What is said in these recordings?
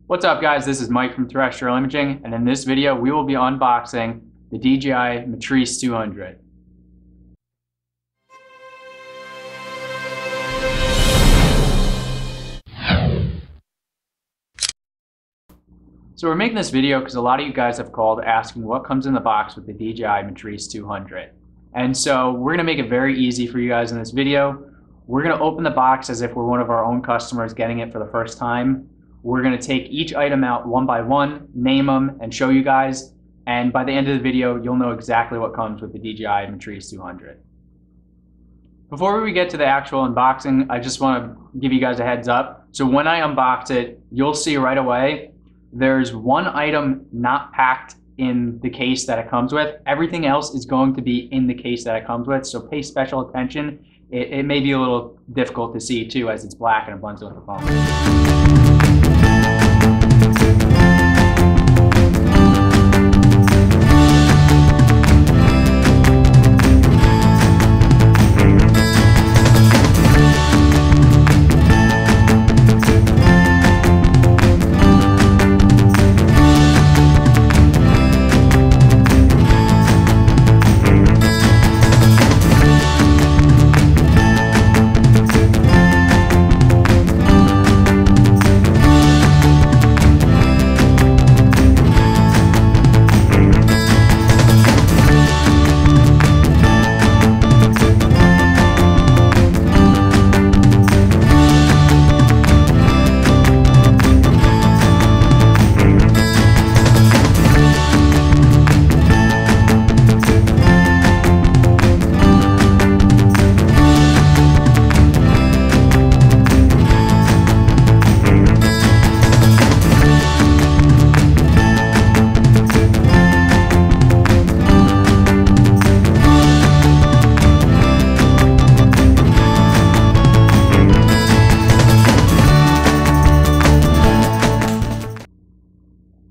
What's up guys, this is Mike from Terrestrial Imaging, and in this video we will be unboxing the DJI Matrice 200. So we're making this video because a lot of you guys have called asking what comes in the box with the DJI Matrice 200. And so we're going to make it very easy for you guys in this video. We're going to open the box as if we're one of our own customers getting it for the first time. We're going to take each item out one by one, name them, and show you guys. And by the end of the video, you'll know exactly what comes with the DJI Matrice 200. Before we get to the actual unboxing, I just want to give you guys a heads up. So when I unbox it, you'll see right away, there's one item not packed in the case that it comes with. Everything else is going to be in the case that it comes with, so pay special attention. It may be a little difficult to see too, as it's black and it blends with the phone.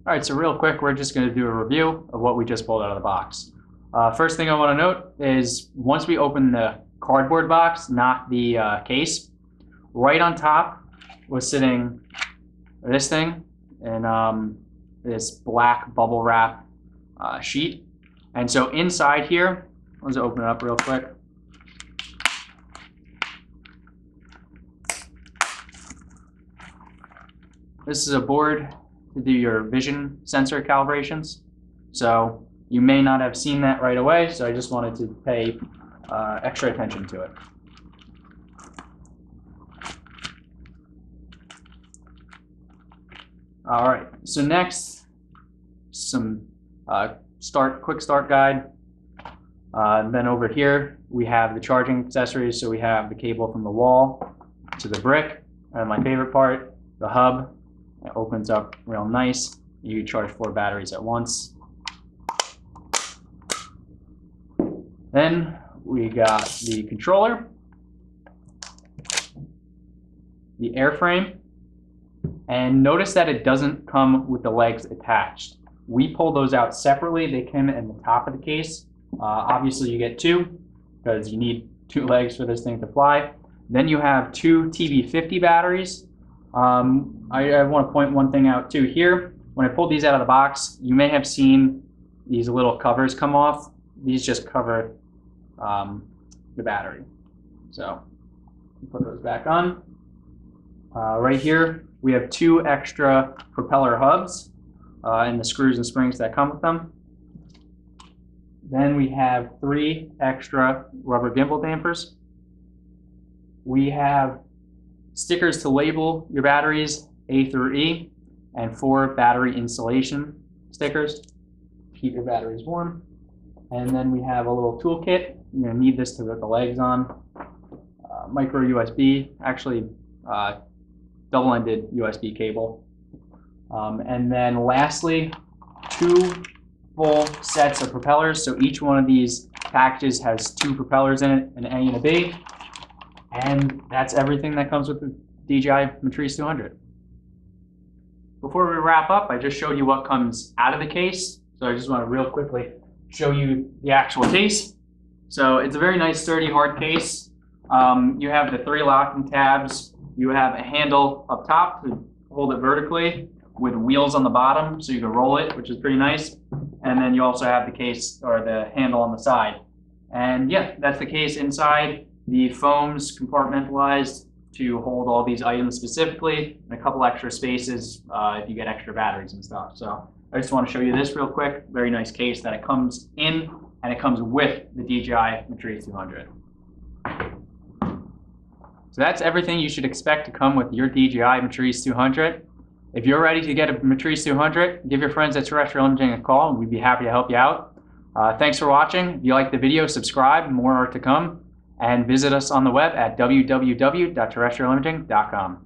All right, so real quick, we're just going to do a review of what we just pulled out of the box. First thing I want to note is once we open the cardboard box, not the case, right on top was sitting this thing and this black bubble wrap sheet. And so inside here, let's open it up real quick. This is a board to do your vision sensor calibrations. So you may not have seen that right away, so I just wanted to pay extra attention to it. All right, so next, some quick start guide. Then over here, we have the charging accessories. So we have the cable from the wall to the brick, and my favorite part, the hub. It opens up real nice. You charge 4 batteries at once. Then we got the controller, the airframe, and notice that it doesn't come with the legs attached. We pulled those out separately. They came in the top of the case. Obviously you get 2 because you need 2 legs for this thing to fly. Then you have 2 TB50 batteries. I want to point one thing out too here. When I pulled these out of the box, you may have seen these little covers come off. These just cover the battery. So put those back on. Right here, we have 2 extra propeller hubs and the screws and springs that come with them. Then we have 3 extra rubber gimbal dampers. We have stickers to label your batteries A through E, and 4 battery insulation stickers to keep your batteries warm. And then we have a little toolkit. You're going to need this to put the legs on. Micro USB, actually double-ended USB cable. And then lastly, 2 full sets of propellers. So each one of these packages has 2 propellers in it, an A and a B. And that's everything that comes with the DJI Matrice 200. Before we wrap up, I just showed you what comes out of the case. So I just want to real quickly show you the actual case. So it's a very nice, sturdy, hard case. You have the 3 locking tabs. You have a handle up top to hold it vertically. with wheels on the bottom so you can roll it, which is pretty nice. And then you also have the case or the handle on the side. And yeah, that's the case inside. The foam's compartmentalized to hold all these items specifically, and a couple extra spaces if you get extra batteries and stuff. So I just want to show you this real quick. Very nice case that it comes in, and it comes with the DJI Matrice 200. So that's everything you should expect to come with your DJI Matrice 200. If you're ready to get a Matrice 200, give your friends at Terrestrial Imaging a call, and we'd be happy to help you out. Thanks for watching. If you like the video, subscribe, more to come, and visit us on the web at www.terrestrialimaging.com.